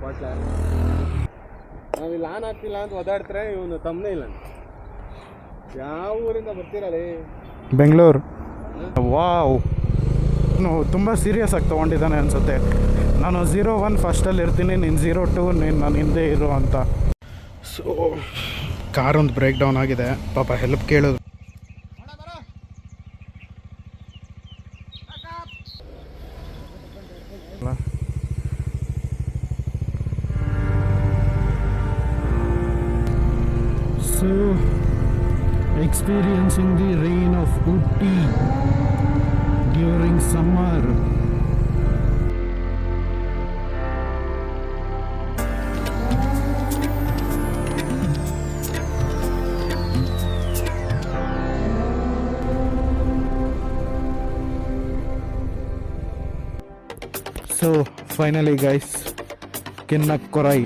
ಪಾಟ್ಲ ನಾವಿಲ್ಲಿ ಆನ್ ಆಗ್ತಿಲ್ಲ ಅಂತ ಓದಾಡ್ತಾರೆ. ಇವನು ತಮ್ಮನೇ ಇಲ್ಲ. ಯಾವ ಊರಿಂದ ಬರ್ತೀರಲ್ಲ? ಬೆಂಗಳೂರು. ವಾವ್, ತುಂಬ ಸೀರಿಯಸ್ ಆಗಿ ತೊಗೊಂಡಿದ್ದಾನೆ ಅನಿಸುತ್ತೆ. ನಾನು 01 ಫಸ್ಟಲ್ಲಿ ಇರ್ತೀನಿ, ನೀನು 02 ನೀನು ನಾನು ಹಿಂದೆ ಇರು ಅಂತ. ಸೊ ಕಾರೊಂದು ಬ್ರೇಕ್ ಡೌನ್ ಆಗಿದೆ, ಪಾಪ ಹೆಲ್ಪ್ ಕೇಳೋದು. So experiencing the rain of Ooty during summer. So finally guys, Kinnakorai.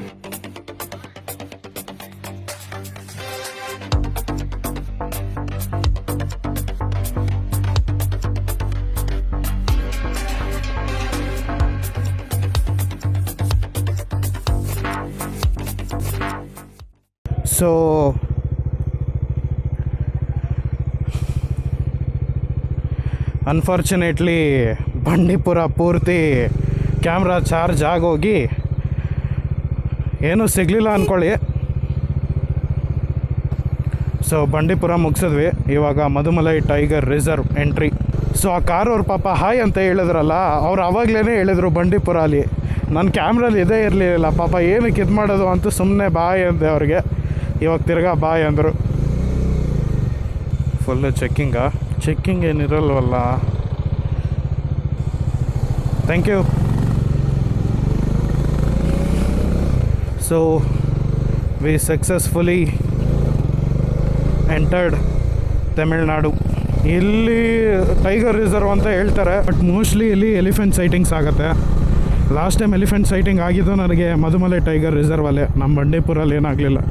So unfortunately Bandipur ಪೂರ್ತಿ ಕ್ಯಾಮ್ರಾ ಚಾರ್ಜ್ ಆಗೋಗಿ ಏನೂ ಸಿಗಲಿಲ್ಲ ಅಂದ್ಕೊಳ್ಳಿ. ಸೊ ಬಂಡೀಪುರ ಮುಗಿಸಿದ್ವಿ. ಇವಾಗ Mudumalai tiger reserve entry. So ಆ ಕಾರವ್ರು ಪಾಪ ಹಾಯ್ ಅಂತ ಹೇಳಿದ್ರಲ್ಲ, ಅವ್ರು ಆವಾಗಲೇ ಹೇಳಿದ್ರು ಬಂಡೀಪುರ ಅಲ್ಲಿ. ನನ್ನ ಕ್ಯಾಮ್ರಲ್ಲಿ ಇದೇ ಇರಲಿಲ್ಲ. ಪಾಪ ಏನಕ್ಕೆ ಇದು ಮಾಡೋದು ಅಂತ ಸುಮ್ಮನೆ ಬಾಯ್ ಅಂದೆ ಅವ್ರಿಗೆ. ಇವಾಗ ತಿರ್ಗಾ ಬಾಯ್ ಅಂದರು. Full checking ಏನಿರಲ್ವಲ್ಲ. Thank you. So we successfully entered Tamil Nadu. ಇಲ್ಲಿ ಟೈಗರ್ ರಿಸರ್ವ್ ಅಂತ ಹೇಳ್ತಾರೆ, ಬಟ್ ಮೋಸ್ಟ್ಲಿ ಇಲ್ಲಿ ಎಲಿಫೆಂಟ್ ಸೈಟಿಂಗ್ಸ್ ಆಗುತ್ತೆ. ಲಾಸ್ಟ್ ಟೈಮ್ ಎಲಿಫೆಂಟ್ ಸೈಟಿಂಗ್ ಆಗಿದ್ದು ನನಗೆ ಮಧುಮಲೈ ಟೈಗರ್ ರಿಸರ್ವಲ್ಲೇ, ನಮ್ಮ ಬಂಡೀಪುರಲ್ಲಿ ಏನಾಗಲಿಲ್ಲ.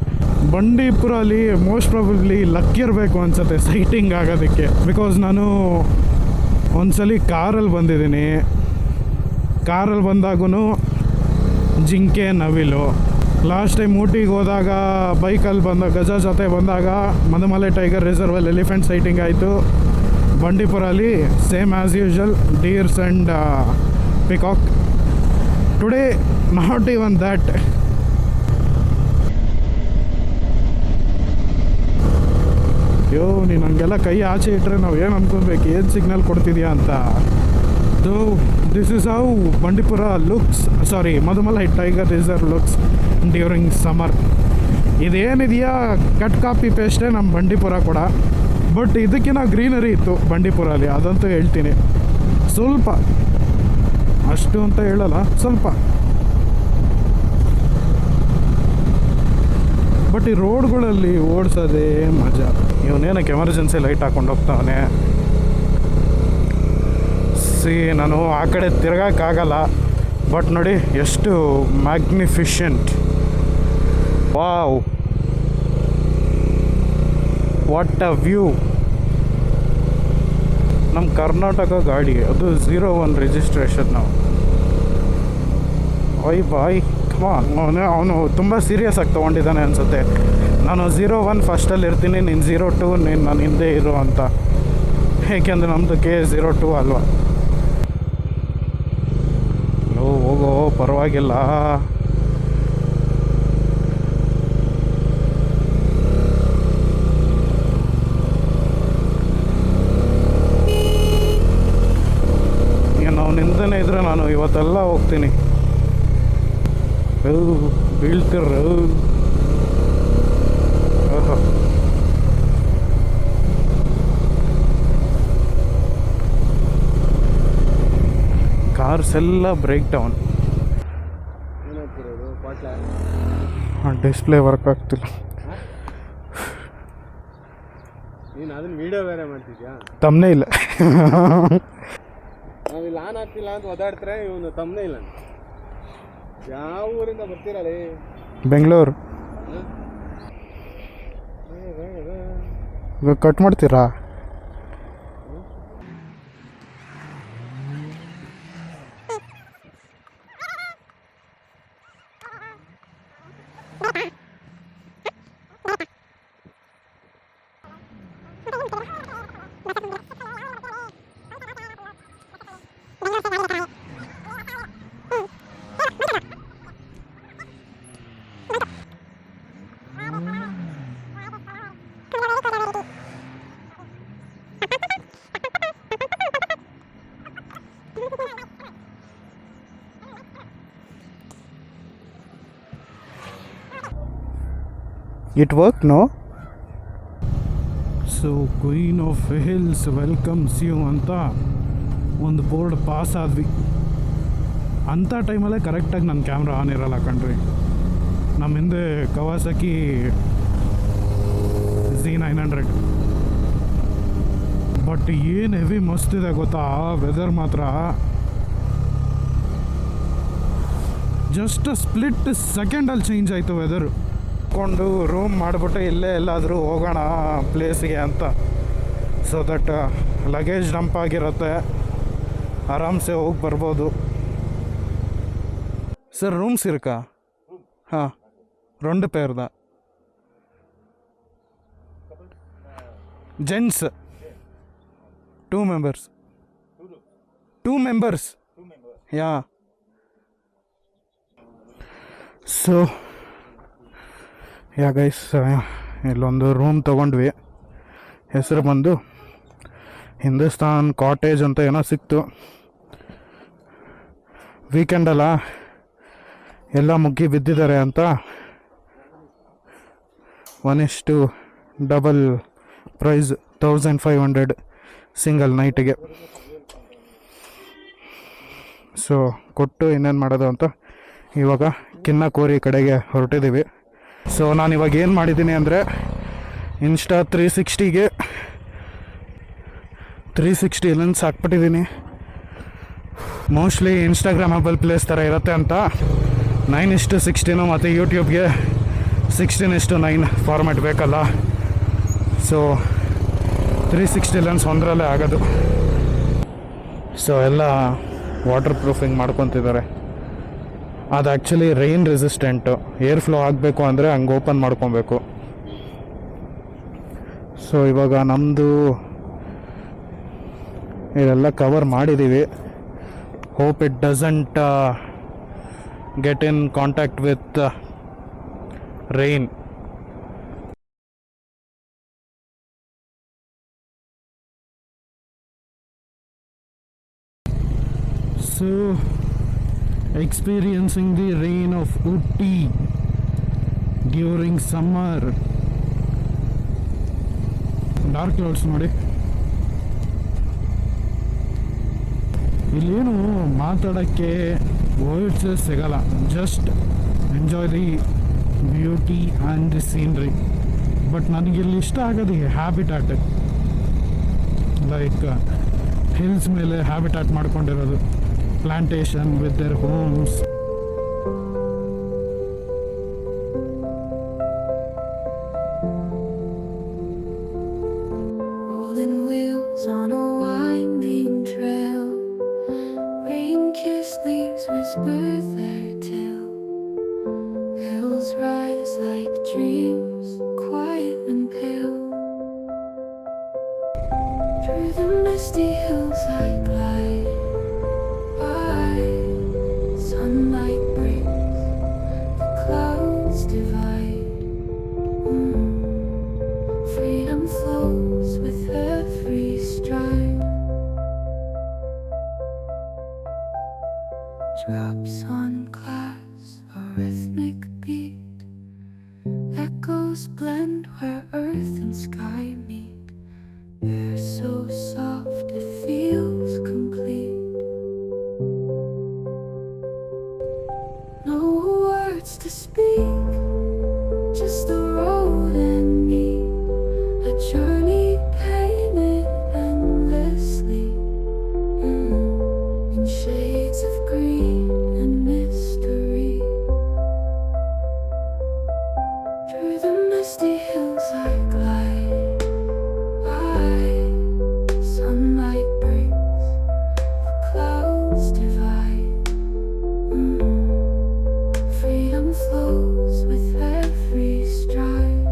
ಬಂಡೀಪುರಲ್ಲಿ ಮೋಸ್ಟ್ ಪ್ರಾಬಬ್ಲಿ ಲಕ್ ಇರಬೇಕು ಅನಿಸುತ್ತೆ ಸೈಟಿಂಗ್ ಆಗೋದಕ್ಕೆ. ಬಿಕಾಸ್ ನಾನು ಒಂದ್ಸಲಿ ಕಾರಲ್ಲಿ ಬಂದಿದ್ದೀನಿ. ಕಾರಲ್ಲಿ ಬಂದಾಗೂ ಜಿಂಕೆ, ನವಿಲು. ಲಾಸ್ಟ್ ಟೈಮ್ ಊಟಿಗೆ ಹೋದಾಗ ಬೈಕಲ್ಲಿ ಗಜ ಜೊತೆ ಬಂದಾಗ ಮಧುಮಲೈ ಟೈಗರ್ ರಿಸರ್ವಲ್ಲಿ ಎಲಿಫೆಂಟ್ ಸೈಟಿಂಗ್ ಆಯಿತು. ಬಂಡೀಪುರಲ್ಲಿ same as usual deers and peacock. Today not even that. ಅಯ್ಯೋ, ನೀನು ಹಂಗೆಲ್ಲ ಕೈ ಆಚೆ ಇಟ್ಟರೆ ನಾವು ಏನು ಅಂದ್ಕೊಬೇಕು, ಏನು ಸಿಗ್ನಲ್ ಕೊಡ್ತಿದ್ಯಾ ಅಂತ. So this is how Bandipur looks, sorry Mudumalai tiger reserve looks during summer. ಇದೇನಿದೆಯಾ ಕಟ್ ಕಾಪಿ ಪೇಸ್ಟೇ ನಮ್ಮ ಬಂಡೀಪುರ ಕೂಡ. ಬಟ್ ಇದಕ್ಕಿಂತ ಗ್ರೀನರಿ ಇತ್ತು ಬಂಡೀಪುರಲ್ಲಿ, ಅದಂತೂ ಹೇಳ್ತೀನಿ. ಸ್ವಲ್ಪ, ಅಷ್ಟು ಅಂತ ಹೇಳಲ್ಲ, ಸ್ವಲ್ಪ. ಬಟ್ ಈ ರೋಡ್ಗಳಲ್ಲಿ ಓಡಿಸೋದೇ ಮಜಾ. ಇವನೇನಕ್ಕೆ ಎಮರ್ಜೆನ್ಸಿ ಲೈಟ್ ಹಾಕೊಂಡು ಹೋಗ್ತಾವನೆ. ನಾನು ಆ ಕಡೆ ತಿರ್ಗೋಕ್ಕಾಗಲ್ಲ. ಬಟ್ ನೋಡಿ ಎಷ್ಟು magnificent. Wow, what a view. ನಮ್ಮ ಕರ್ನಾಟಕ ಗಾಡಿ, ಅದು 01 ರಿಜಿಸ್ಟ್ರೇಷನ್. ನಾವು ಬಾಯ್ ಅವನು ತುಂಬ ಸೀರಿಯಸ್ ಆಗಿ ತೊಗೊಂಡಿದ್ದಾನೆ ಅನಿಸುತ್ತೆ. ನಾನು 01 ಫಸ್ಟಲ್ಲಿ ಇರ್ತೀನಿ, ನೀನು 02 ನೀನು ನಾನು ಹಿಂದೆ ಇರು ಅಂತ. ಏಕೆಂದರೆ ನಮ್ಮದು K02 ಅಲ್ವಾ. ಹೋಗೋ ಪರವಾಗಿಲ್ಲ. ಈಗ ನಾವು ನಿಂದನೇ ಇದ್ರೆ ನಾನು ಇವತ್ತೆಲ್ಲ ಹೋಗ್ತೀನಿ. ಬೀಳ್ತಿರ ಕಾರ್ಸ್ ಎಲ್ಲ ಬ್ರೇಕ್ ಡೌನ್. ಡಿಸ್ಪ್ಲೇ ವರ್ಕ್ ಆಗ್ತಿಲ್ಲ. ನೀನು ಅದನ್ನ ವಿಡಿಯೋ ಬೇರೆ ಮಾಡ್ತಿದ್ಯಾ? ತಮ್ಮನೇ ಇಲ್ಲ. ನಾವಿಲ್ಲಿ ಆನ್ ಆಗ್ತಿಲ್ಲ ಅಂತ ಓದಾಡ್ತಾರೆ. ಇವನು ತಮ್ಮನೇ ಇಲ್ಲ. ಯಾವ ಊರಿಂದ ಬರ್ತೀರಲ್ಲ? ಬೆಂಗಳೂರು. ಕಟ್ ಮಾಡ್ತೀರಾ? It work no. So queen of hills welcomes you ಅಂತ ಒಂದು ಬೋರ್ಡ್ ಪಾಸ್ ಆದ್ವಿ. ಅಂಥ ಟೈಮಲ್ಲೇ ಕರೆಕ್ಟಾಗಿ ನನ್ನ ಕ್ಯಾಮ್ರಾ ಆನ್ ಇರಲ್ಲ ಕಣ್ರಿ. ನಮ್ಮ ಹಿಂದೆ ಕವಾಸಕಿ Z900. ಬಟ್ ಏನು ಹೆವಿ ಮಸ್ತ್ ಇದೆ ಗೊತ್ತಾ ವೆದರ್ ಮಾತ್ರ. ಜಸ್ಟ್ ಸ್ಪ್ಲಿಟ್ ಸೆಕೆಂಡಲ್ಲಿ ಚೇಂಜ್ ಆಯಿತು ವೆದರು. ಕೊಂಡು ರೂಮ್ ಮಾಡಿಬಿಟ್ಟು ಇಲ್ಲೇ ಎಲ್ಲಾದರೂ ಹೋಗೋಣ ಪ್ಲೇಸಿಗೆ ಅಂತ. ಸೊ ದಟ್ ಲಗೇಜ್ ಡಂಪ್ ಆಗಿರುತ್ತೆ, ಆರಾಮ್ಸೆ ಹೋಗಿ ಬರ್ಬೋದು. ಸರ್ ರೂಮ್ಸ್ ಇರುಕಾ? ಹಾಂ, 2 பேர் தான். Gents 2 members. 2 members. Ya. So ya guys, ಇಲ್ಲೊಂದು ರೂಮ್ ತೊಗೊಂಡ್ವಿ. ಹೆಸರು ಬಂದು ಹಿಂದೂಸ್ತಾನ್ ಕಾಟೇಜ್ ಅಂತ ಏನೋ ಸಿಕ್ತು. ವೀಕೆಂಡಲ್ಲ ಎಲ್ಲ ಮುಗ್ಗಿ ಬಿದ್ದಿದ್ದಾರೆ ಅಂತ 1:2 ಪ್ರೈಸ್ 1500 ಸಿಂಗಲ್ ನೈಟಿಗೆ. ಸೊ ಕೊಟ್ಟು ಇನ್ನೇನು ಮಾಡೋದು ಅಂತ ಇವಾಗ ಕಿನ್ನಕೋರಿ ಕಡೆಗೆ ಹೊರಟಿದ್ದೀವಿ. ಸೊ ನಾನು ಇವಾಗ ಏನು ಮಾಡಿದ್ದೀನಿ ಅಂದರೆ ಇನ್ಸ್ಟಾ 360ಗೆ 360 ಲೆನ್ಸ್ ಹಾಕ್ಬಿಟ್ಟಿದ್ದೀನಿ. ಮೋಸ್ಟ್ಲಿ ಇನ್ಸ್ಟಾಗ್ರಾಮಬಲ್ ಪ್ಲೇಸ್ ಥರ ಇರುತ್ತೆ ಅಂತ 9:16 ಮತ್ತು ಯೂಟ್ಯೂಬ್ಗೆ 16:9 ಫಾರ್ಮ್ಯಾಟ್ ಬೇಕಲ್ಲ. ಸೊ 360 ಲೆನ್ಸ್ ಒಂದರಲ್ಲೇ ಆಗೋದು. ಸೊ ಎಲ್ಲ ವಾಟರ್ ಪ್ರೂಫಿಂಗ್ ಮಾಡ್ಕೊತಿದ್ದಾರೆ. ಅದು actually rain resistant. Air flow ಆಗಬೇಕು ಅಂದರೆ ಹಂಗೆ ಓಪನ್ ಮಾಡ್ಕೊಬೇಕು. ಸೊ ಇವಾಗ ನಮ್ಮದು ಇದೆಲ್ಲ ಕವರ್ ಮಾಡಿದ್ದೀವಿ. Hope it doesn't get in contact with rain. So experiencing the rain of Ooty during summer. Dark clouds ನೋಡಿ. ಇಲ್ಲೇನು ಮಾತಾಡೋಕ್ಕೆ ವರ್ಡ್ಸ್ ಸಿಗಲ್ಲ. Just enjoy the beauty and the scenery. But ನನಗಿಲ್ಲಿ ಇಷ್ಟ ಆಗೋದು ಹ್ಯಾಬಿಟ್ಯಾಟ್. ಲೈಕ್ ಹಿಲ್ಸ್ ಮೇಲೆ habitat ಮಾಡ್ಕೊಂಡಿರೋದು. plantation with their homes. Rolling wheels on a winding trail, rain-kissed leaves whisper their tale. Hills rise like dreams, quiet and pale. Through the misty hills I glide. Sunlight breaks, the clouds divide. Freedom flows with every stride. Drops on glass, a rhythmic beat. Echoes blend where earth and sky meet. Air so soft it feels complete. No words to speak, just the road and me. A journey painted endlessly, in shades of green and mystery. Through the misty hills I glide. Sunlight breaks, the clouds divide. Freedom flows with every stride.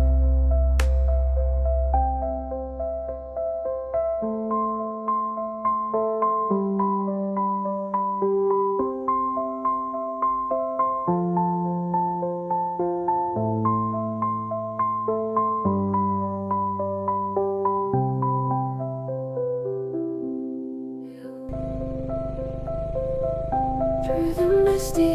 Through the misty